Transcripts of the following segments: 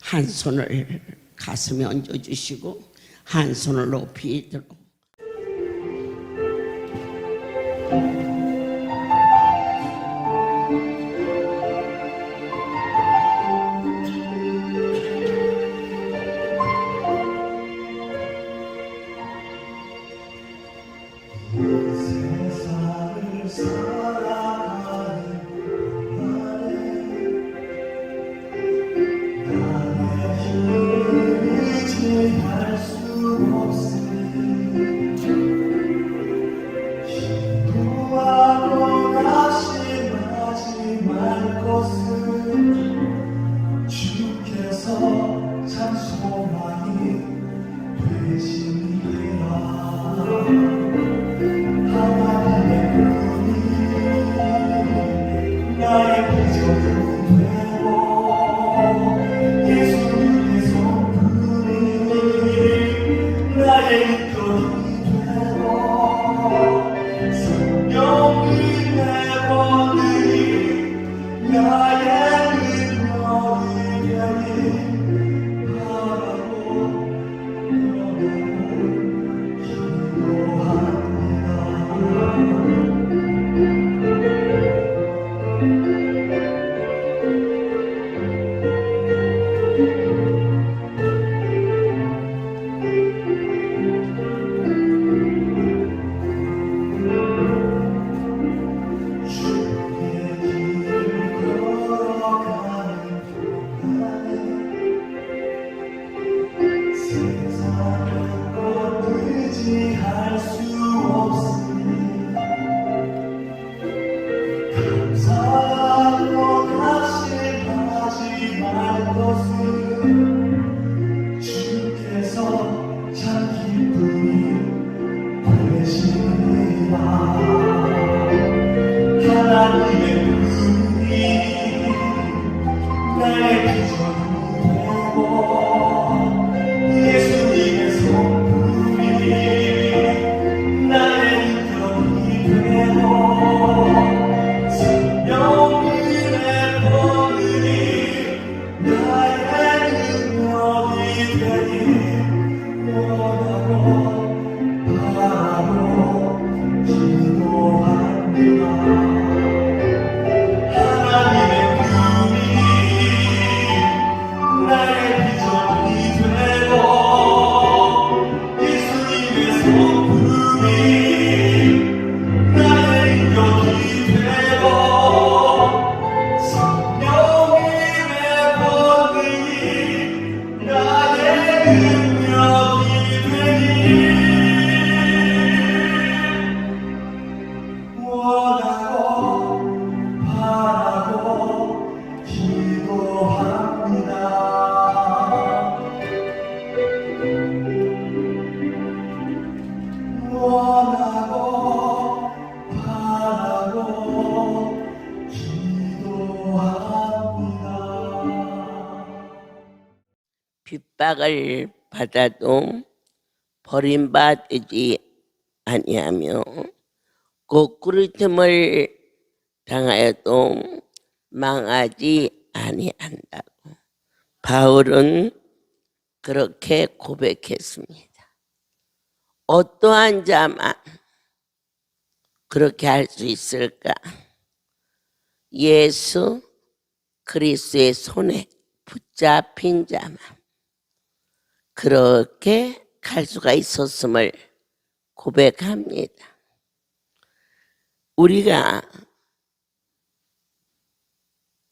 한 손을 가슴에 얹어주시고 한 손을 높이 들어 세상을 살아가는 나의 힘을 의지할 수 없으니 기도하고 다짐하지 말 것은 주께서 참 소망이 되시니라. 나의 비전이 되고 예수님의 손길이 나의 이끌이 되고 성령이 내 번들이 나의 능력이 되니 바라고 기도합니다. 할 수 없으니 감사하고 다짐하지 말 것은 주께서 참 기쁨이 되시니라. 하나님의 은이 나의 비전이 되고 예수님의 손길이 핍박을 받아도 버림받지 아니하며 꼬꾸리틈을 당하여도 망하지 아니한다고 바울은 그렇게 고백했습니다. 어떠한 자만 그렇게 할 수 있을까? 예수 그리스도의 손에 붙잡힌 자만 그렇게 갈 수가 있었음을 고백합니다. 우리가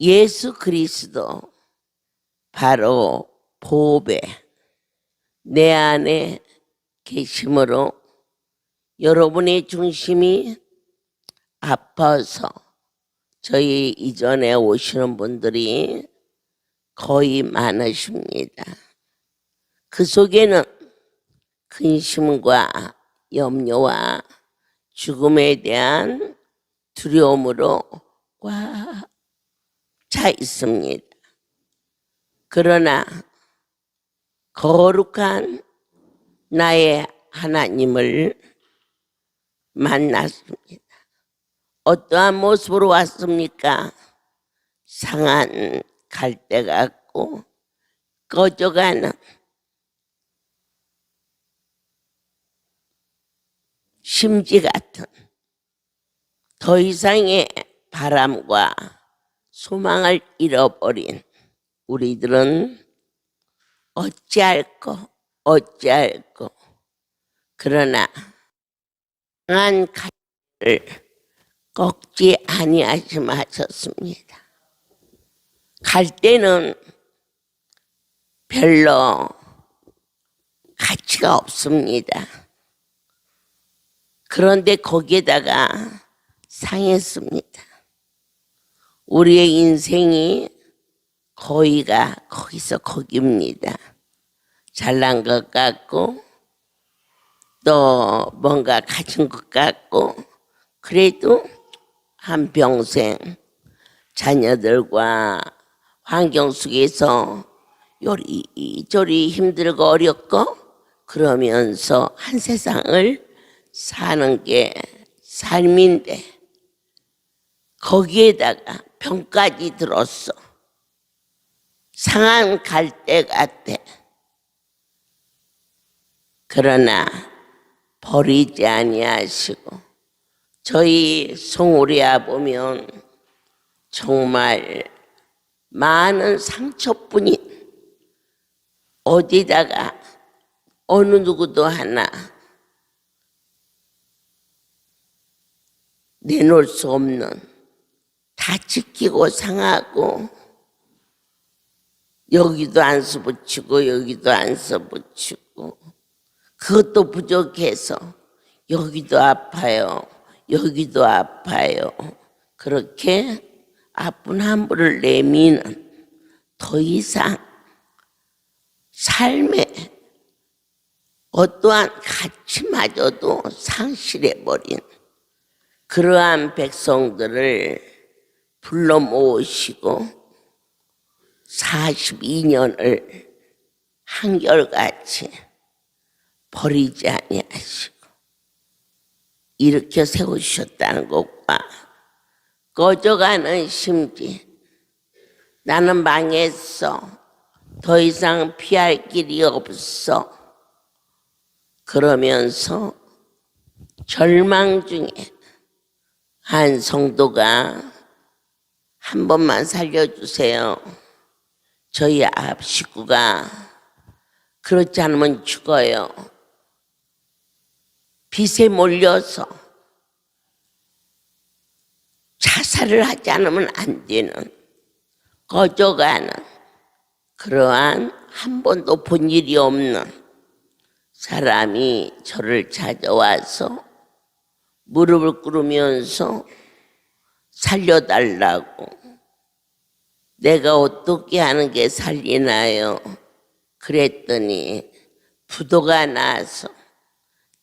예수 그리스도 바로 보배 내 안에 계심으로 여러분의 중심이 아파서 저희 이전에 오시는 분들이 거의 많으십니다. 그 속에는 근심과 염려와 죽음에 대한 두려움으로 꽉 차 있습니다. 그러나 거룩한 나의 하나님을 만났습니다. 어떠한 모습으로 왔습니까? 상한 갈대 같고 꺼져가는 심지 같은 더 이상의 바람과 소망을 잃어버린 우리들은 어찌할꼬 그러나 강한 가치를 꺾지 아니하심하셨습니다. 갈 때는 별로 가치가 없습니다. 그런데 거기에다가 상했습니다. 우리의 인생이 거기서 거기입니다. 잘난 것 같고 또 뭔가 가진 것 같고 그래도 한평생 자녀들과 환경 속에서 요리조리 힘들고 어렵고 그러면서 한 세상을 사는 게 삶인데 거기에다가 병까지 들었어. 상한 갈대 같아. 그러나 버리지 아니하시고 저희 송우리아 보면 정말 많은 상처뿐인 어디다가 어느 누구도 하나 내놓을 수 없는 다 지키고 상하고 여기도 안수 붙이고 여기도 안수 붙이고 그것도 부족해서 여기도 아파요. 여기도 아파요. 그렇게 아픈 함부를 내미는 더 이상 삶의 어떠한 가치마저도 상실해버린 그러한 백성들을 불러 모으시고 42년을 한결같이 버리지 아니하시고 일으켜 세우셨다는 것과 꺼져가는 심지 나는 망했어. 더 이상 피할 길이 없어. 그러면서 절망 중에 한 성도가 한 번만 살려주세요. 저희 앞 식구가 그렇지 않으면 죽어요. 빚에 몰려서 자살을 하지 않으면 안 되는 꺼져가는 그러한 한 번도 본 일이 없는 사람이 저를 찾아와서 무릎을 꿇으면서 살려달라고 내가 어떻게 하는 게 살리나요? 그랬더니 부도가 나서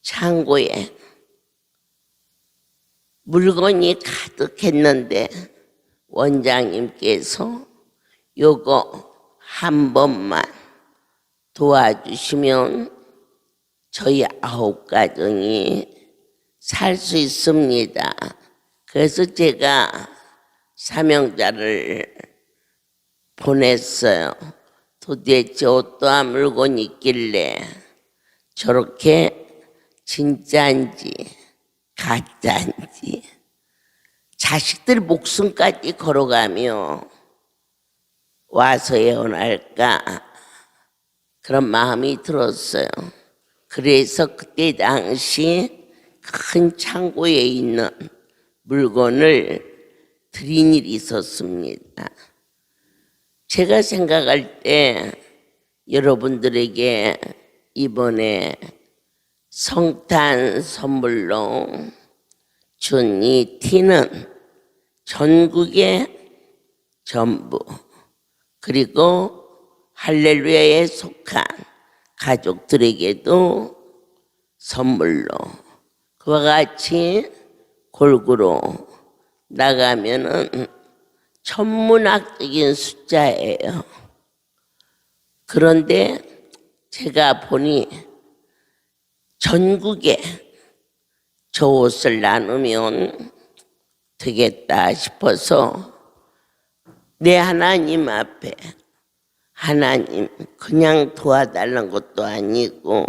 창고에 물건이 가득했는데 원장님께서 요거 한 번만 도와주시면 저희 9가정이 살 수 있습니다. 그래서 제가 사명자를 보냈어요. 도대체 어떠한 물건이 있길래 저렇게 진짜인지 가짜인지 자식들 목숨까지 걸어가며 와서 예언할까 그런 마음이 들었어요. 그래서 그때 당시 큰 창고에 있는 물건을 드린 일이 있었습니다. 제가 생각할 때 여러분들에게 이번에 성탄 선물로 준 이 티는 전국의 전부 그리고 할렐루야에 속한 가족들에게도 선물로 그와 같이 골고루 나가면은 천문학적인 숫자예요. 그런데 제가 보니 전국에 저 옷을 나누면 되겠다 싶어서 내 하나님 앞에 하나님 그냥 도와달라는 것도 아니고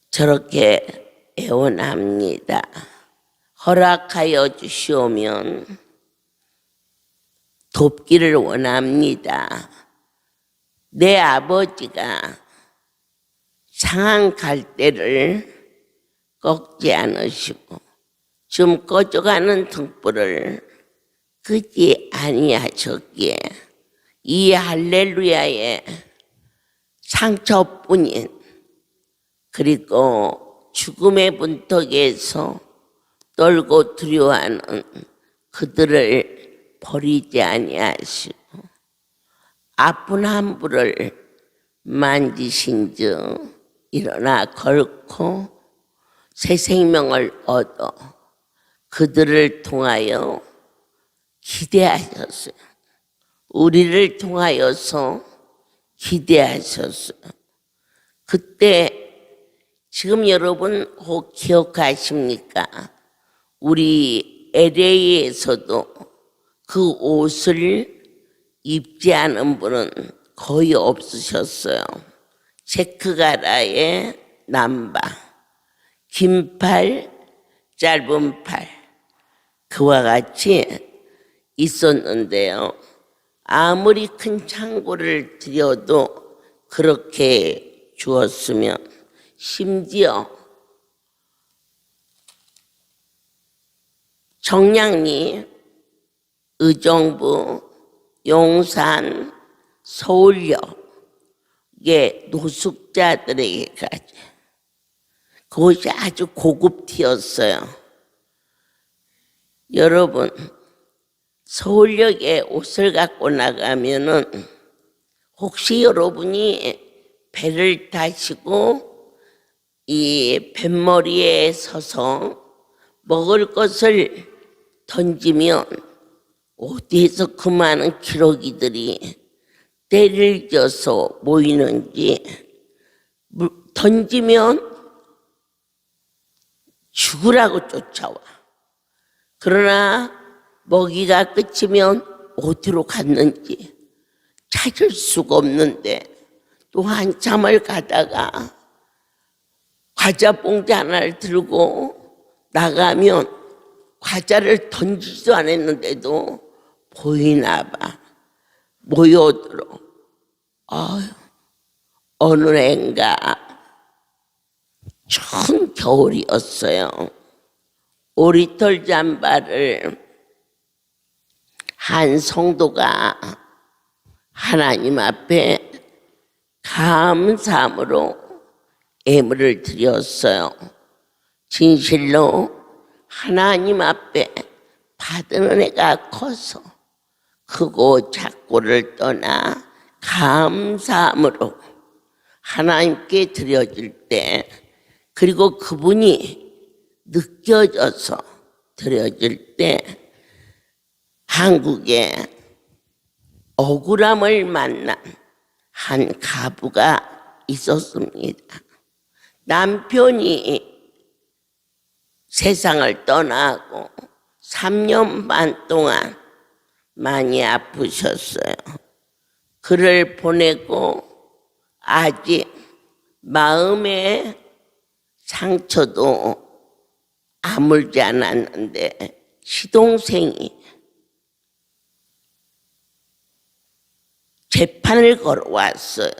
저렇게 애원합니다. 허락하여 주시오면 돕기를 원합니다. 내 아버지가 상한 갈대를 꺾지 않으시고 지금 꺼져가는 등불을 끄지 아니하셨기에 이 할렐루야의 상처뿐인 그리고 죽음의 문턱에서 떨고 두려워하는 그들을 버리지 아니하시고 아픈 함부를 만지신즉 일어나 걸고 새 생명을 얻어 그들을 통하여 기대하셨어요. 우리를 통하여서 기대하셨어요. 그때 지금 여러분 혹 기억하십니까? 우리 LA에서도 그 옷을 입지 않은 분은 거의 없으셨어요. 체크가라의 남바, 긴 팔, 짧은 팔, 그와 같이 있었는데요. 아무리 큰 창고를 들여도 그렇게 주었으면 심지어 정량리, 의정부, 용산, 서울역의 노숙자들에게까지 그것이 아주 고급티였어요. 여러분 서울역에 옷을 갖고 나가면은 혹시 여러분이 배를 타시고 이 뱃머리에 서서 먹을 것을 던지면 어디에서 그 많은 기러기들이 때를 져서 모이는지 던지면 죽으라고 쫓아와. 그러나 먹이가 끝이면 어디로 갔는지 찾을 수가 없는데 또 한참을 가다가 과자 봉지 하나를 들고 나가면 과자를 던지지도 않았는데도 보이나 봐. 모여들어. 어느 해인가 추운 겨울이었어요. 오리털 잠바를 한 성도가 하나님 앞에 감사함으로 예물을 드렸어요. 진실로 하나님 앞에 받은 은혜가 커서 크고 작고를 떠나 감사함으로 하나님께 드려질 때 그리고 그분이 느껴져서 드려질 때 한국에 억울함을 만난 한 가부가 있었습니다. 남편이 세상을 떠나고 3년 반 동안 많이 아프셨어요. 그를 보내고 아직 마음의 상처도 아물지 않았는데 시동생이 재판을 걸어왔어요.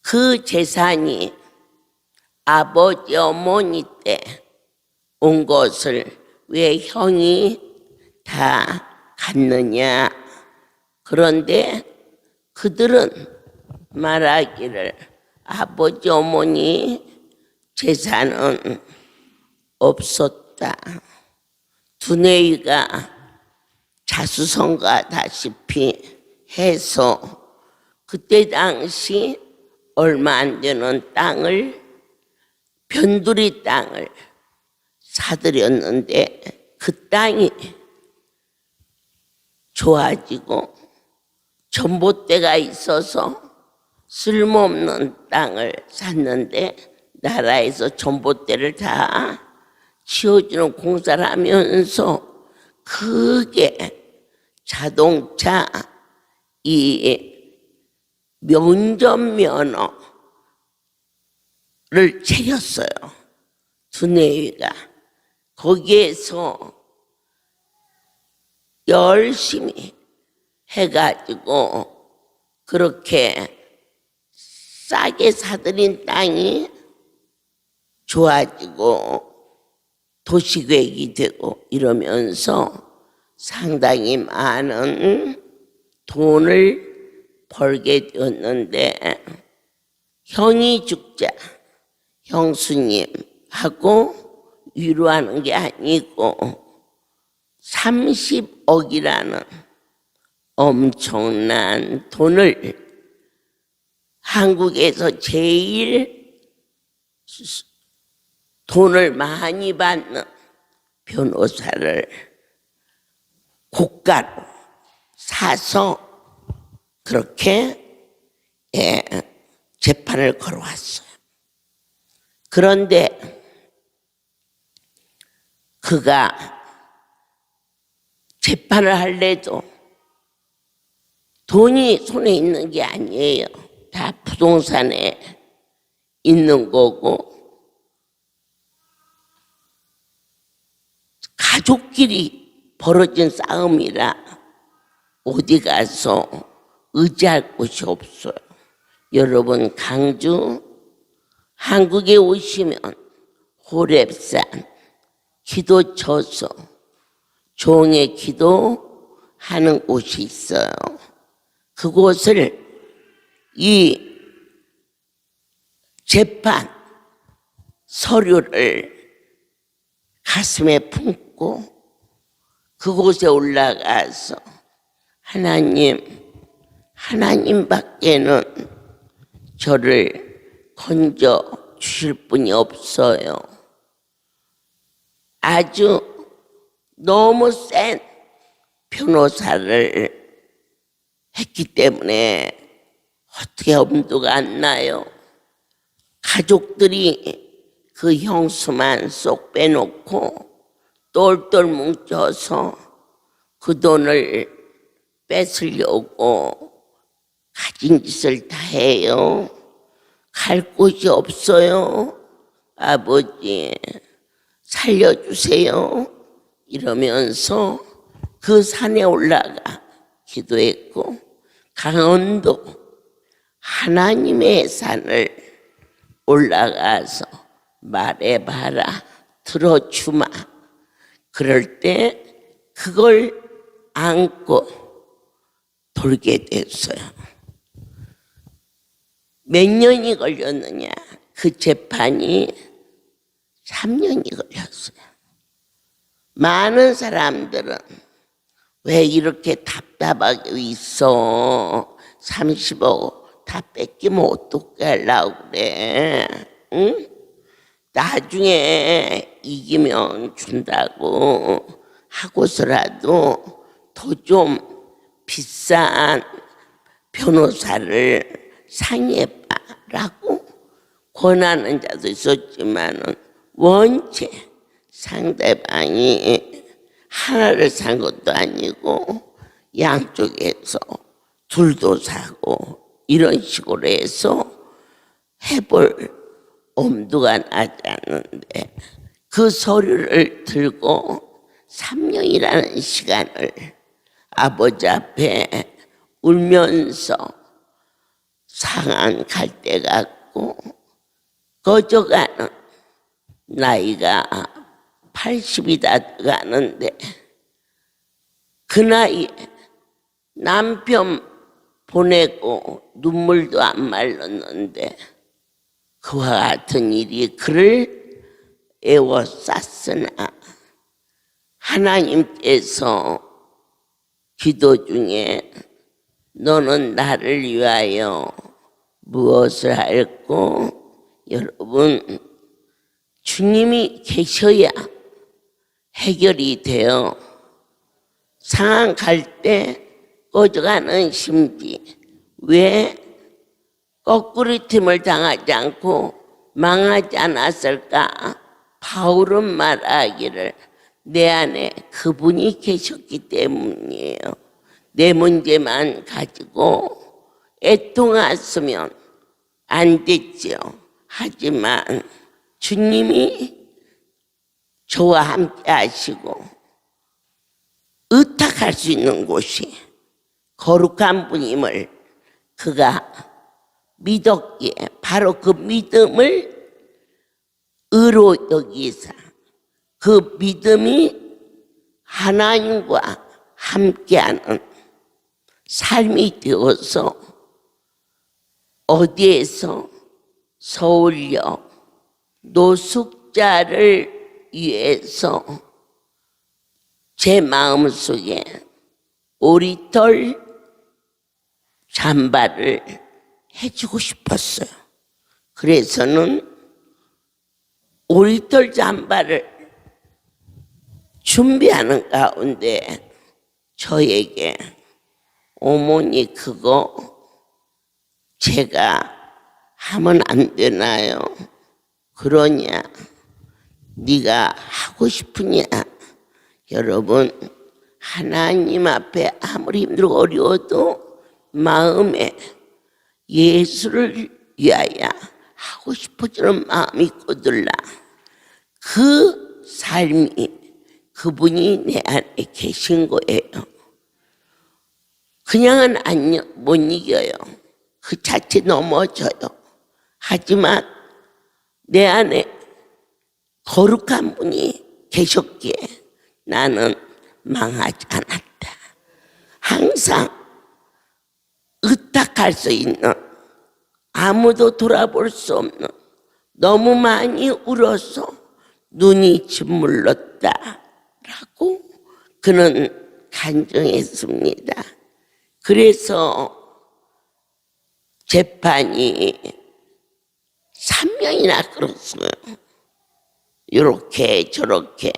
그 재산이 아버지 어머니 때 온 것을 왜 형이 다 갔느냐. 그런데 그들은 말하기를 아버지 어머니 재산은 없었다. 두뇌가 자수성가다시피 해서 그때 당시 얼마 안 되는 땅을 변두리 땅을 사들였는데 그 땅이 좋아지고 전봇대가 있어서 쓸모없는 땅을 샀는데 나라에서 전봇대를 다 치워주는 공사를 하면서 크게 자동차 이 면접면허를 챙겼어요. 두뇌위가. 거기에서 열심히 해가지고 그렇게 싸게 사들인 땅이 좋아지고 도시계획이 되고 이러면서 상당히 많은 돈을 벌게 되었는데 형이 죽자 형수님하고 위로하는 게 아니고 30억이라는 엄청난 돈을 한국에서 제일 돈을 많이 받는 변호사를 고가로 사서 그렇게 재판을 걸어왔어요. 그런데 그가 재판을 할래도 돈이 손에 있는 게 아니에요. 다 부동산에 있는 거고 가족끼리 벌어진 싸움이라 어디 가서 의지할 곳이 없어요. 여러분 강주 한국에 오시면 호렙산 기도 처소 종의 기도하는 곳이 있어요. 그곳을 이 재판 서류를 가슴에 품고 그곳에 올라가서 하나님밖에는 저를 건져 주실 분이 없어요. 아주 너무 센 변호사를 했기 때문에 어떻게 엄두가 안 나요. 가족들이 그 형수만 쏙 빼놓고 똘똘 뭉쳐서 그 돈을 뺏으려고 가진 짓을 다 해요. 갈 곳이 없어요. 아버지 살려주세요. 이러면서 그 산에 올라가 기도했고 강원도 하나님의 산을 올라가서 말해봐라 들어주마. 그럴 때 그걸 안고 돌게 됐어요. 몇 년이 걸렸느냐? 그 재판이 3년이 걸렸어요. 많은 사람들은 왜 이렇게 답답하게 있어? 30억 다 뺏기면 어떻게 하려고 그래? 응? 나중에 이기면 준다고 하고서라도 더 좀 비싼 변호사를 상의해봐라고 권하는 자도 있었지만은 원체 상대방이 하나를 산 것도 아니고 양쪽에서 둘도 사고 이런 식으로 해서 해볼 엄두가 나지 않는데 그 서류를 들고 3년이라는 시간을 아버지 앞에 울면서 상한 갈대 같고 꺼져가는 나이가 80이 다 가는데 그 나이에 남편 보내고 눈물도 안 말랐는데 그와 같은 일이 그를 애워쌌으나 하나님께서 기도 중에 너는 나를 위하여 무엇을 할고? 여러분 주님이 계셔야 해결이 돼요. 상한 갈 때 꺼져가는 심지 왜 거꾸리팀을 당하지 않고 망하지 않았을까? 바울은 말하기를 내 안에 그분이 계셨기 때문이에요. 내 문제만 가지고 애통했으면 안 됐죠. 하지만 주님이 저와 함께 하시고 의탁할 수 있는 곳이 거룩한 분임을 그가 믿었기에 바로 그 믿음을 의로 여기사 그 믿음이 하나님과 함께하는 삶이 되어서 어디에서 서울역 노숙자를 위해서 제 마음속에 오리털 잠바를 해주고 싶었어요. 그래서는 오리털 잠바를 준비하는 가운데 저에게 어머니 그거 제가 하면 안 되나요? 그러냐? 네가 하고 싶으냐? 여러분 하나님 앞에 아무리 힘들고 어려워도 마음에 예수를 위하여 하고 싶어지는 마음이 거들라. 그 삶이 그분이 내 안에 계신 거예요. 그냥은 못 이겨요. 그 자체 넘어져요. 하지만 내 안에 거룩한 분이 계셨기에 나는 망하지 않았다. 항상 의탁할 수 있는 아무도 돌아볼 수 없는 너무 많이 울어서 눈이 짓물렀다라고 그는 간증했습니다. 그래서 재판이 3년이나 끌었어요. 이렇게 저렇게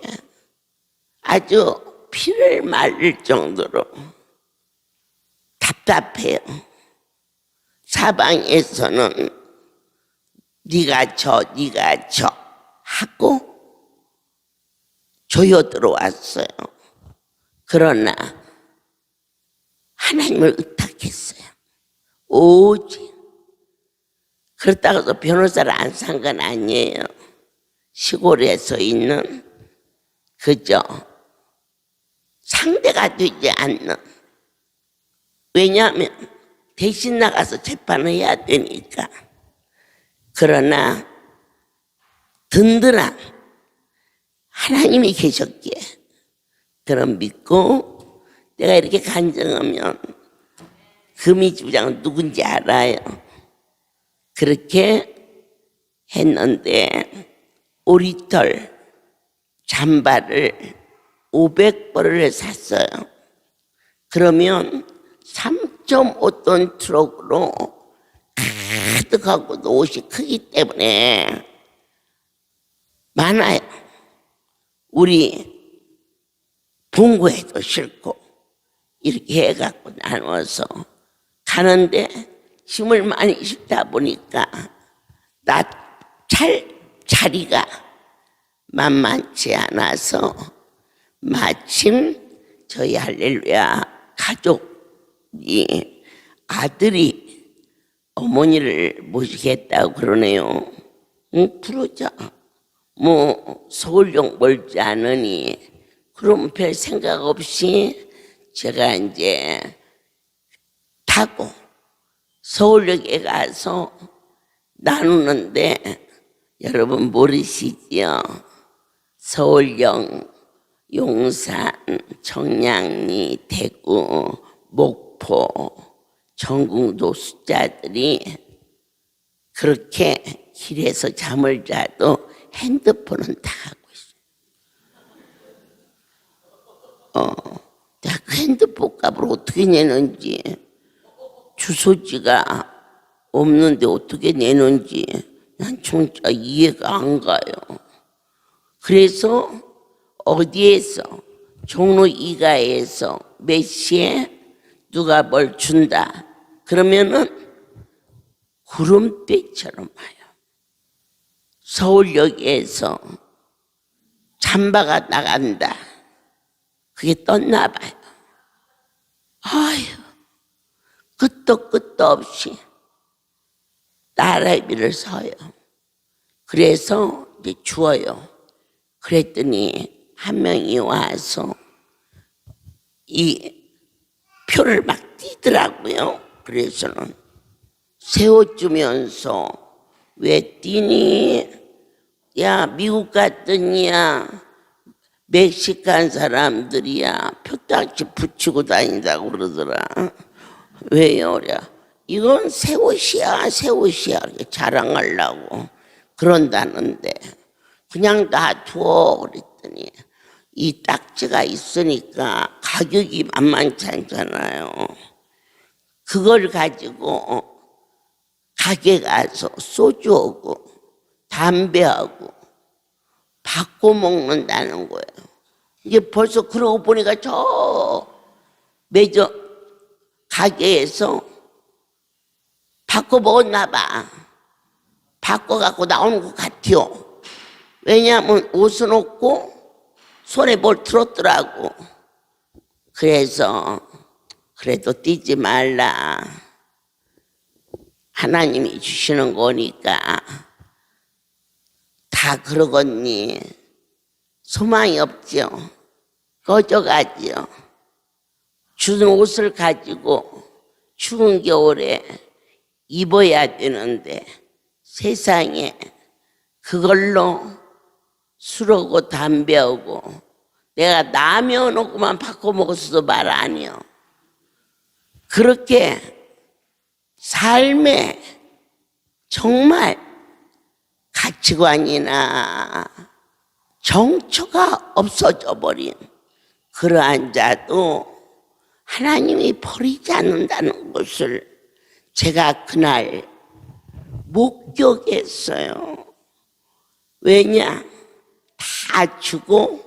아주 피를 말릴 정도로 답답해요. 사방에서는 네가 져 하고 조여 들어왔어요. 그러나 하나님을 의탁했어요. 오직 그렇다고 해서 변호사를 안 산 건 아니에요. 시골에서 있는 그저 상대가 되지 않는, 왜냐하면 대신 나가서 재판을 해야 되니까. 그러나 든든한 하나님이 계셨기에 그럼 믿고 내가 이렇게 간증하면 금이 주장은 누군지 알아요. 그렇게 했는데 오리털 잠바를 500벌을 샀어요. 그러면 3.5톤 트럭으로 가득하고 옷이 크기 때문에 많아요. 우리 분구해도 싫고 이렇게 해갖고 나눠서 가는데 힘을 많이 싣다 보니까 자리가 만만치 않아서 마침 저희 할렐루야 가족이 아들이 어머니를 모시겠다고 그러네요. 그러자 뭐 서울역 멀지 않으니 그럼 별 생각 없이 제가 이제 타고 서울역에 가서 나누는데 여러분 모르시지요? 서울역, 용산, 청량리, 대구, 목포, 전국 노숙자들이 그렇게 길에서 잠을 자도 핸드폰은 다 하고 있어요. 그 핸드폰 값을 어떻게 내는지, 주소지가 없는데 어떻게 내는지 난 진짜 이해가 안 가요. 그래서 어디에서 종로 2가에서 몇 시에 누가 뭘 준다 그러면은 구름대처럼 와요. 서울역에서 잠바가 나간다 그게 떴나 봐요. 아유, 끝도 없이 나라비를 서요. 그래서 이제 주어요. 그랬더니 한 명이 와서 이 표를 막 띄더라고요. 그래서는 세워주면서 왜 뛰니? 야, 미국 갔더니야 멕시칸 사람들이야 표딱지 붙이고 다닌다고 그러더라. 왜요? 그래. 이건 새 옷이야, 새 옷이야. 이렇게 자랑하려고 그런다는데 그냥 놔둬 그랬더니 이 딱지가 있으니까 가격이 만만치 않잖아요. 그걸 가지고 가게 가서 소주하고 담배하고 바꿔 먹는다는 거예요. 이게 벌써 그러고 보니까 저 매점 가게에서 바꿔 먹었나 봐. 바꿔 갖고 나오는 것 같아요. 왜냐하면 옷은 없고 손에 뭘 들었더라고. 그래서 그래도 뛰지 말라. 하나님이 주시는 거니까 다 그러겠니? 소망이 없죠. 꺼져가지요. 주는 옷을 가지고 추운 겨울에 입어야 되는데 세상에 그걸로 술하고 담배하고 내가 라면하고만 바꿔 먹었어도 말 아니요. 그렇게 삶에 정말 가치관이나 정처가 없어져 버린 그러한 자도 하나님이 버리지 않는다는 것을 제가 그날 목격했어요. 왜냐? 다 주고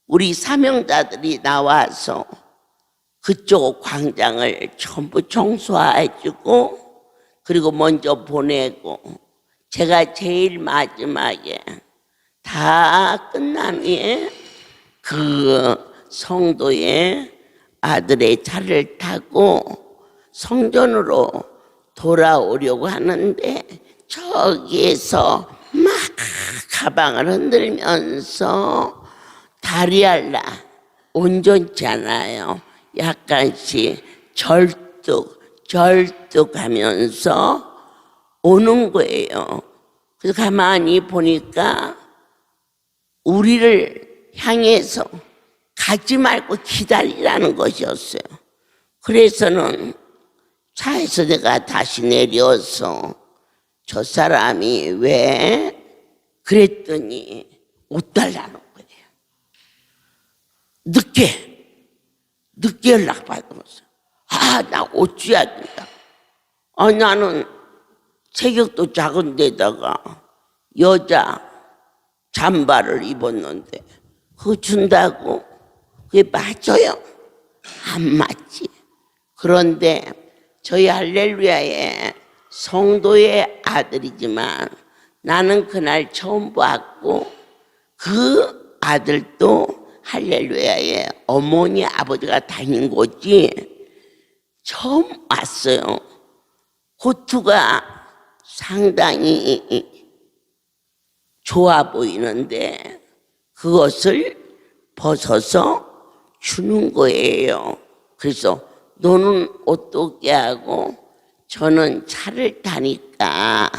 우리 사명자들이 나와서 그쪽 광장을 전부 청소해주고 그리고 먼저 보내고 제가 제일 마지막에 다 끝난 후에 그 성도의 아들의 차를 타고 성전으로 돌아오려고 하는데 저기에서 막 가방을 흔들면서 다리알라 온전치 않아요. 약간씩 절뚝하면서 오는 거예요. 그래서 가만히 보니까 우리를 향해서 가지 말고 기다리라는 것이었어요. 그래서는 차에서 내가 다시 내려서 저 사람이 왜? 그랬더니 옷 달라는 거예요. 늦게 연락받으면서 나 옷 줘야 된다. 나는 체격도 작은 데다가 여자 잠바를 입었는데 그거 준다고? 그게 맞아요? 안 맞지. 그런데 저희 할렐루야의 성도의 아들이지만 나는 그날 처음 봤고 그 아들도 할렐루야의 어머니 아버지가 다닌 곳이 처음 왔어요. 코트가 상당히 좋아 보이는데 그것을 벗어서 주는 거예요. 그래서 너는 어떻게 하고 저는 차를 타니까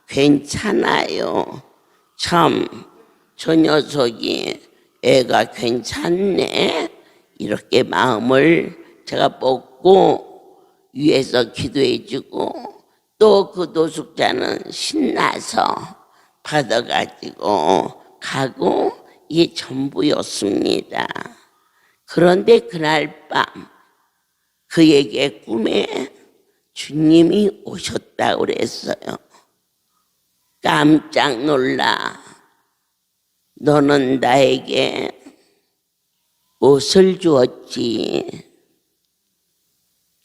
괜찮아요. 참 저 녀석이 애가 괜찮네. 이렇게 마음을 제가 먹고 위에서 기도해 주고 또 그 노숙자는 신나서 받아가지고 가고 이게 전부였습니다. 그런데 그날 밤 그에게 꿈에 주님이 오셨다고 그랬어요. 깜짝 놀라. 너는 나에게 옷을 주었지.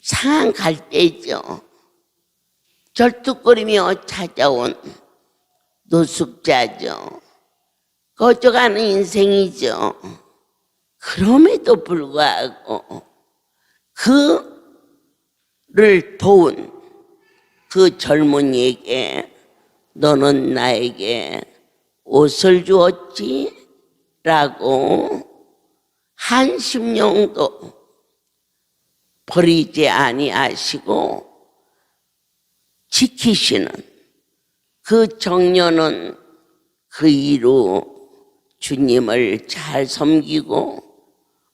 상한 갈 때죠. 절뚝거리며 찾아온 노숙자죠. 꺼져가는 인생이죠. 그럼에도 불구하고 그를 도운 그 젊은이에게 너는 나에게 옷을 주었지? 라고 한 심령도 버리지 아니하시고 지키시는 그 청년은 그 이후 주님을 잘 섬기고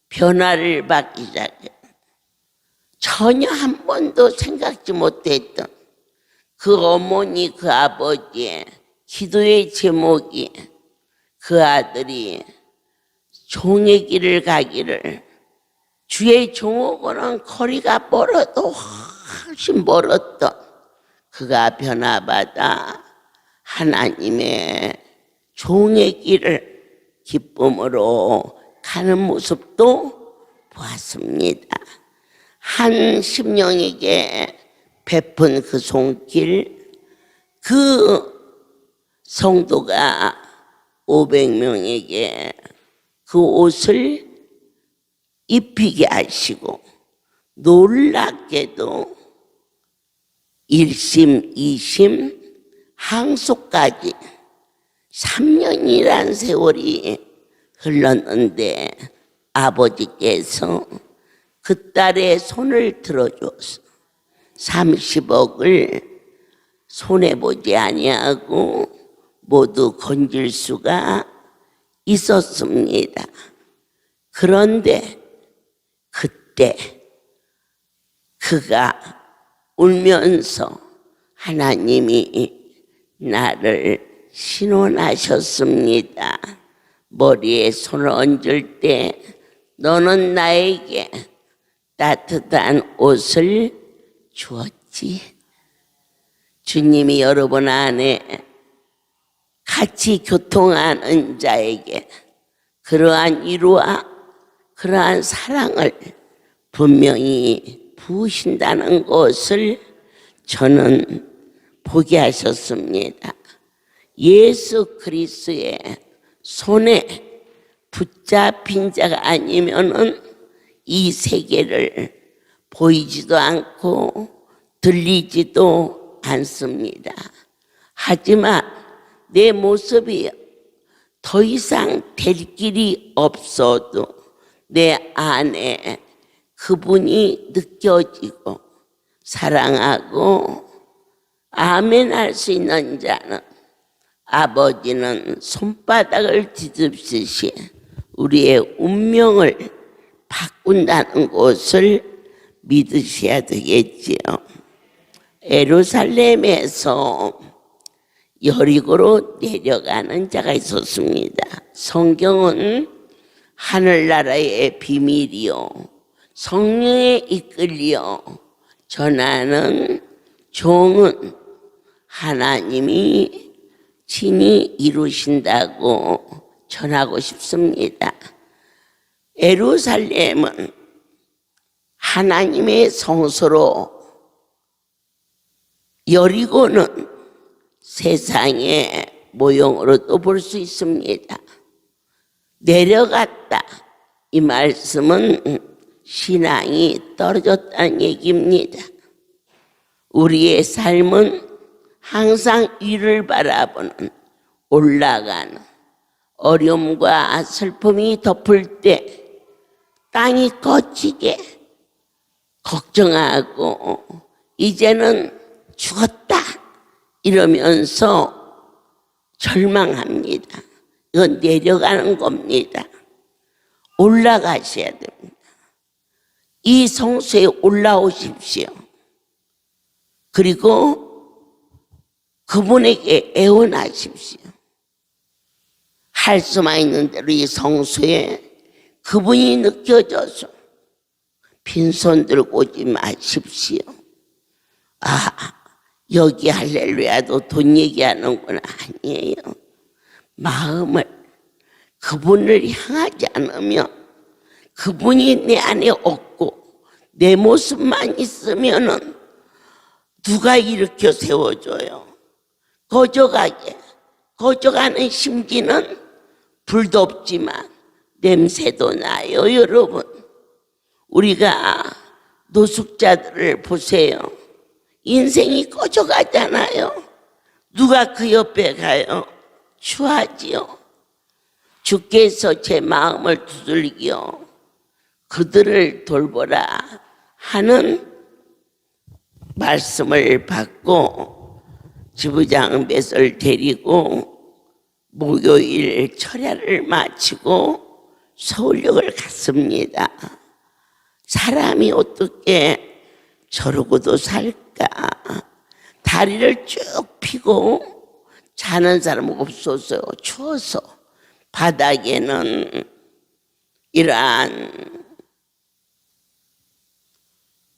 변화를 받기 시작해요. 전혀 한 번도 생각지 못했던 그 어머니, 그 아버지의 기도의 제목이 그 아들이 종의 길을 가기를, 주의 종하고는 거리가 멀어도 훨씬 멀었던 그가 변화받아 하나님의 종의 길을 기쁨으로 가는 모습도 보았습니다. 한 심령에게 베푼 그 손길, 그 성도가 500명에게 그 옷을 입히게 하시고, 놀랍게도 1심, 2심, 항소까지 3년이란 세월이 흘렀는데 아버지께서 그 딸의 손을 들어줘서 30억을 손해보지 아니하고 모두 건질 수가 있었습니다. 그런데 그때 그가 울면서 하나님이 나를 신원하셨습니다. 머리에 손을 얹을 때 너는 나에게 따뜻한 옷을 주었지. 주님이 여러분 안에 같이 교통하는 자에게 그러한 위로와 그러한 사랑을 분명히 부으신다는 것을 저는 보게 하셨습니다. 예수 그리스도의 손에 붙잡힌 자가 아니면은 이 세계를 보이지도 않고 들리지도 않습니다. 하지만 내 모습이 더 이상 될 길이 없어도 내 안에 그분이 느껴지고 사랑하고 아멘 할 수 있는 자는, 아버지는 손바닥을 뒤집듯이 우리의 운명을 바꾼다는 것을 믿으셔야 되겠지요. 예루살렘에서 여리고로 내려가는 자가 있었습니다. 성경은 하늘나라의 비밀이요 성령에 이끌려 전하는 종은 하나님이 친히 이루신다고 전하고 싶습니다. 예루살렘은 하나님의 성소로, 여리고는 세상의 모형으로도 볼 수 있습니다. 내려갔다, 이 말씀은 신앙이 떨어졌다는 얘기입니다. 우리의 삶은 항상 위를 바라보는, 올라가는, 어려움과 슬픔이 덮을 때 땅이 꺼지게 걱정하고 이제는 죽었다 이러면서 절망합니다. 이건 내려가는 겁니다. 올라가셔야 됩니다. 이 성소에 올라오십시오. 그리고 그분에게 애원하십시오. 할 수만 있는 대로 이 성소에 그분이 느껴져서 빈손 들고 오지 마십시오. 여기 할렐루야도 돈 얘기하는 건 아니에요. 마음을 그분을 향하지 않으면, 그분이 내 안에 없고 내 모습만 있으면은 누가 일으켜 세워줘요? 거저가는 심지는 불도 없지만 냄새도 나요. 여러분, 우리가 노숙자들을 보세요. 인생이 꺼져가잖아요. 누가 그 옆에 가요? 추하지요. 주께서 제 마음을 두들겨 그들을 돌보라 하는 말씀을 받고 지부장 맷을 데리고 목요일 철야를 마치고 서울역을 갔습니다. 사람이 어떻게 저러고도 살까? 다리를 쭉 펴고 자는 사람 없었어요. 추워서. 바닥에는 이러한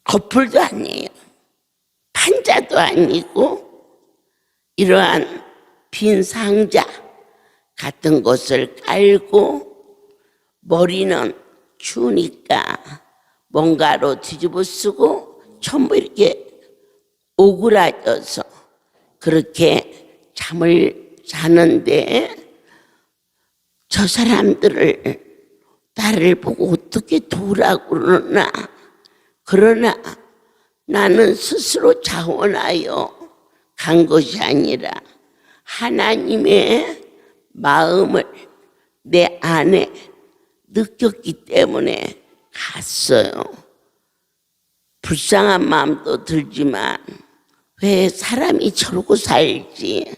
거풀도 아니에요. 판자도 아니고 이러한 빈 상자 같은 것을 깔고 머리는 추우니까 뭔가로 뒤집어 쓰고 전부 이렇게 오그라져서 그렇게 잠을 자는데 저 사람들을 나를 보고 어떻게 도우라고 그러나. 그러나 나는 스스로 자원하여 간 것이 아니라 하나님의 마음을 내 안에 느꼈기 때문에 갔어요. 불쌍한 마음도 들지만 왜 사람이 저러고 살지?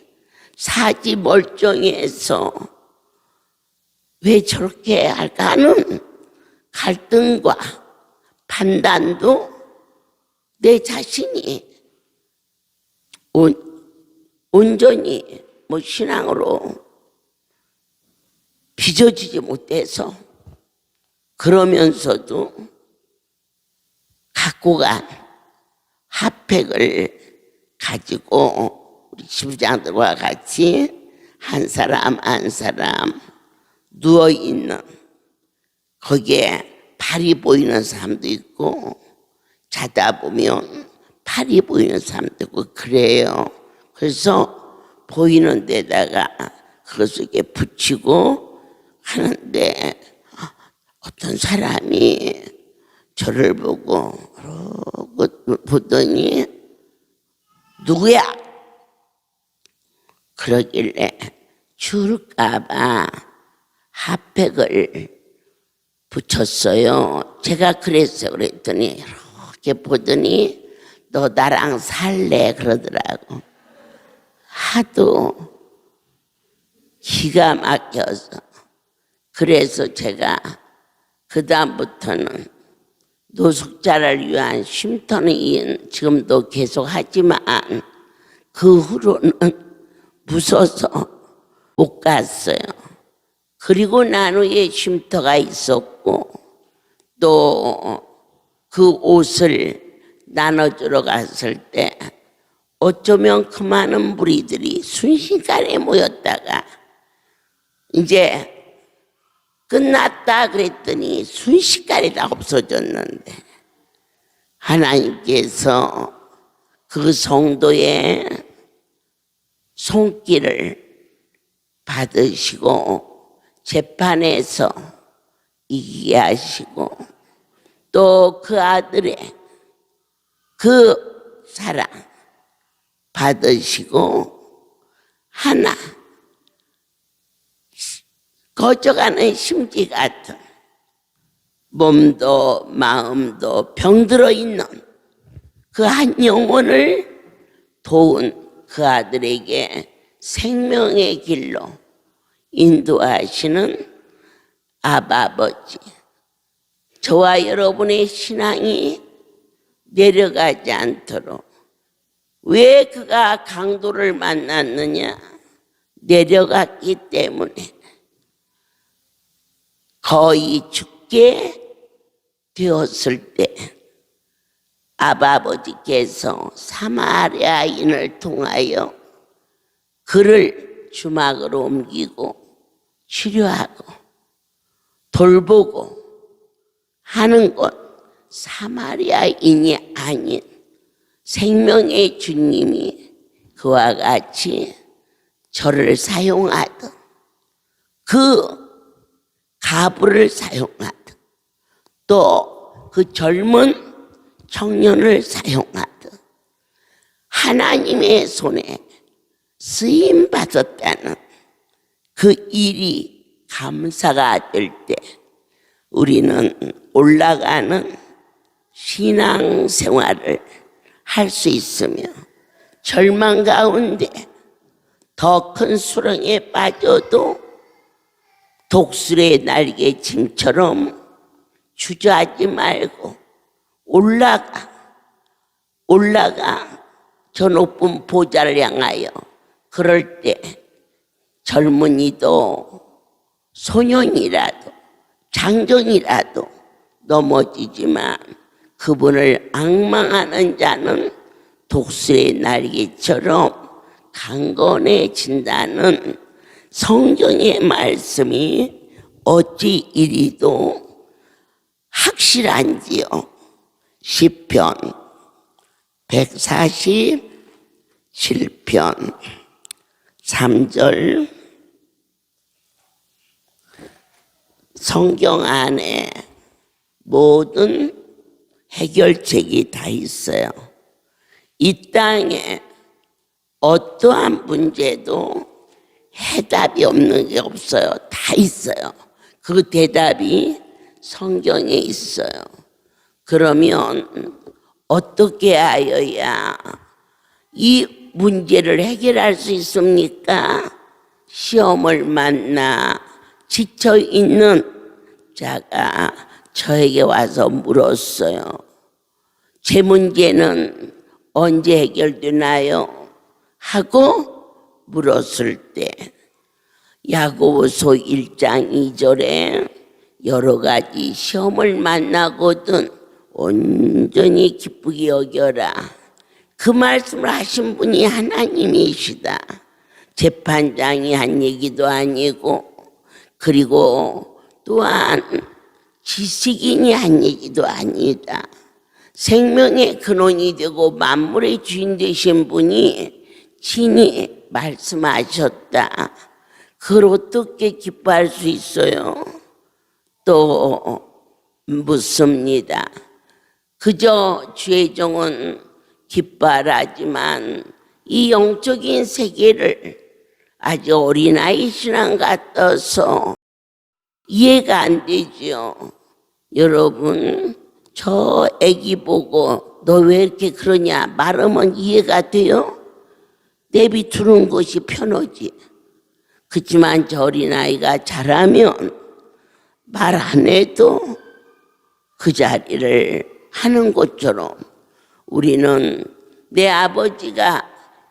사지 멀쩡해서 왜 저렇게 할까 하는 갈등과 판단도 내 자신이 온전히 신앙으로 빚어지지 못해서 그러면서도 갖고 간 핫팩을 가지고 우리 지부장들과 같이 한 사람 한 사람 누워있는 거기에 팔이 보이는 사람도 있고 자다 보면 팔이 보이는 사람도 있고 그래요. 그래서 보이는 데다가 그것을 이렇게 붙이고 하는데 어떤 사람이 저를 보고 보더니 누구야? 그러길래 줄까봐 핫팩을 붙였어요. 제가 그랬어요. 그랬더니 이렇게 보더니 너 나랑 살래? 그러더라고. 하도 기가 막혀서. 그래서 제가 그 다음부터는 노숙자를 위한 쉼터는 지금도 계속 하지만 그 후로는 무서워서 못 갔어요. 그리고 나누의 쉼터가 있었고 또 그 옷을 나눠주러 갔을 때 어쩌면 그 많은 무리들이 순식간에 모였다가 이제 끝났다 그랬더니 순식간에 다 없어졌는데 하나님께서 그 성도의 손길을 받으시고 재판에서 이기게 하시고 또 그 아들의 그 사랑 받으시고 하나 거쳐가는 심지 같은 몸도 마음도 병들어 있는 그 한 영혼을 도운 그 아들에게 생명의 길로 인도하시는 아버지, 저와 여러분의 신앙이 내려가지 않도록 왜 그가 강도를 만났느냐? 내려갔기 때문에 거의 죽게 되었을 때 아버지께서 사마리아인을 통하여 그를 주막으로 옮기고 치료하고 돌보고 하는 것 사마리아인이 아닌 생명의 주님이 그와 같이 저를 사용하듯 그 가부를 사용하듯 또 그 젊은 청년을 사용하듯 하나님의 손에 쓰임 받았다는 그 일이 감사가 될 때 우리는 올라가는 신앙 생활을 할 수 있으며 절망 가운데 더 큰 수렁에 빠져도 독수리의 날개침처럼 주저하지 말고 올라가 저 높은 보좌를 향하여. 그럴 때 젊은이도 소년이라도 장정이라도 넘어지지만 그분을 앙망하는 자는 독수리의 날개처럼 강건해진다는 성경의 말씀이 어찌 이리도 확실한지요. 시편 147편 3절. 성경 안에 모든 해결책이 다 있어요. 이 땅에 어떠한 문제도 해답이 없는 게 없어요. 다 있어요. 그 대답이 성경에 있어요. 그러면 어떻게 하여야 이 문제를 해결할 수 있습니까? 시험을 만나 지쳐있는 자가 저에게 와서 물었어요. 제 문제는 언제 해결되나요? 하고 물었을 때 야고보서 1장 2절에 여러 가지 시험을 만나거든 온전히 기쁘게 여겨라. 그 말씀을 하신 분이 하나님이시다. 재판장이 한 얘기도 아니고 그리고 또한 지식인이 한 얘기도 아니다. 생명의 근원이 되고 만물의 주인 되신 분이 친히 말씀하셨다. 그걸 어떻게 기뻐할 수 있어요? 또 묻습니다. 그저 주의 종은 기뻐하지만 이 영적인 세계를 아주 어린아이 신앙 같아서 이해가 안 되죠. 여러분, 저 애기 보고 너 왜 이렇게 그러냐 말하면 이해가 돼요? 내비두는 것이 편하지. 그렇지만 저 어린아이가 자라면 말 안 해도 그 자리를 하는 것처럼 우리는 내 아버지가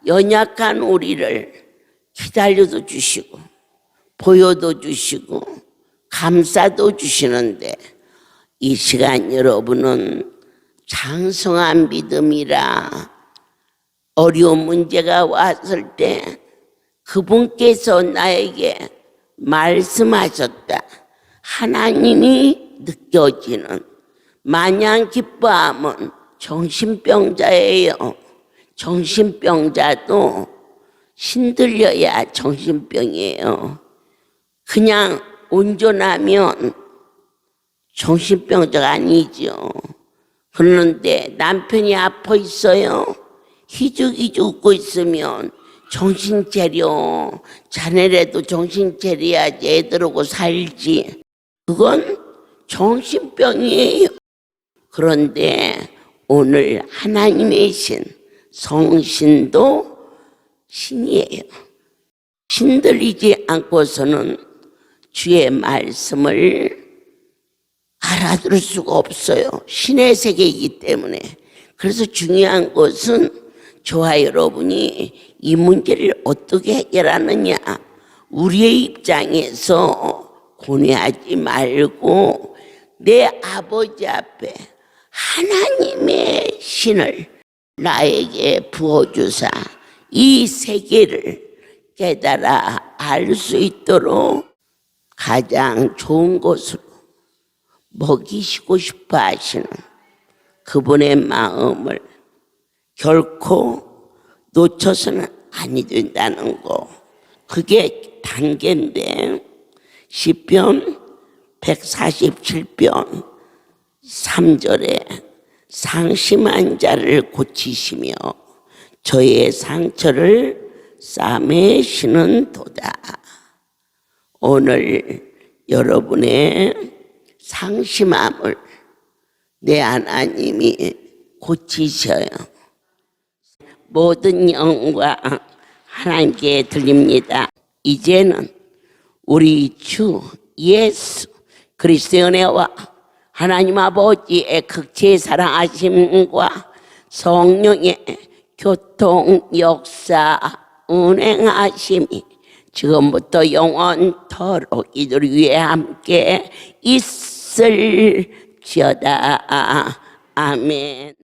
연약한 우리를 기다려도 주시고 보여도 주시고 감싸도 주시는데 이 시간 여러분은 장성한 믿음이라 어려운 문제가 왔을 때 그분께서 나에게 말씀하셨다. 하나님이 느껴지는 마냥 기뻐함은 정신병자예요. 정신병자도 신들려야 정신병이에요. 그냥 온전하면 정신병자가 아니죠. 그런데 남편이 아파 있어요. 희죽희죽 웃고 있으면 정신 차려. 자네라도 정신 차려야지 애들하고 살지. 그건 정신병이에요. 그런데 오늘 하나님의 신, 성신도 신이에요. 신들리지 않고서는 주의 말씀을 알아들을 수가 없어요. 신의 세계이기 때문에. 그래서 중요한 것은 저와 여러분이 이 문제를 어떻게 해결하느냐. 우리의 입장에서 고뇌하지 말고 내 아버지 앞에 하나님의 신을 나에게 부어주사 이 세계를 깨달아 알 수 있도록 가장 좋은 곳으로 먹이시고 싶어 하시는 그분의 마음을 결코 놓쳐서는 아니 된다는 거. 그게 단계인데 시편 147편 3절에 상심한 자를 고치시며 저의 상처를 싸매시는 도다. 오늘 여러분의 상심함을 내 하나님이 고치셔요. 모든 영광 하나님께 드립니다. 이제는 우리 주 예수 그리스도의 은혜와 하나님 아버지의 극치의 사랑하심과 성령의 교통 역사 운행하심이 지금부터 영원토록 이들 위해 함께 있을지어다. 아멘.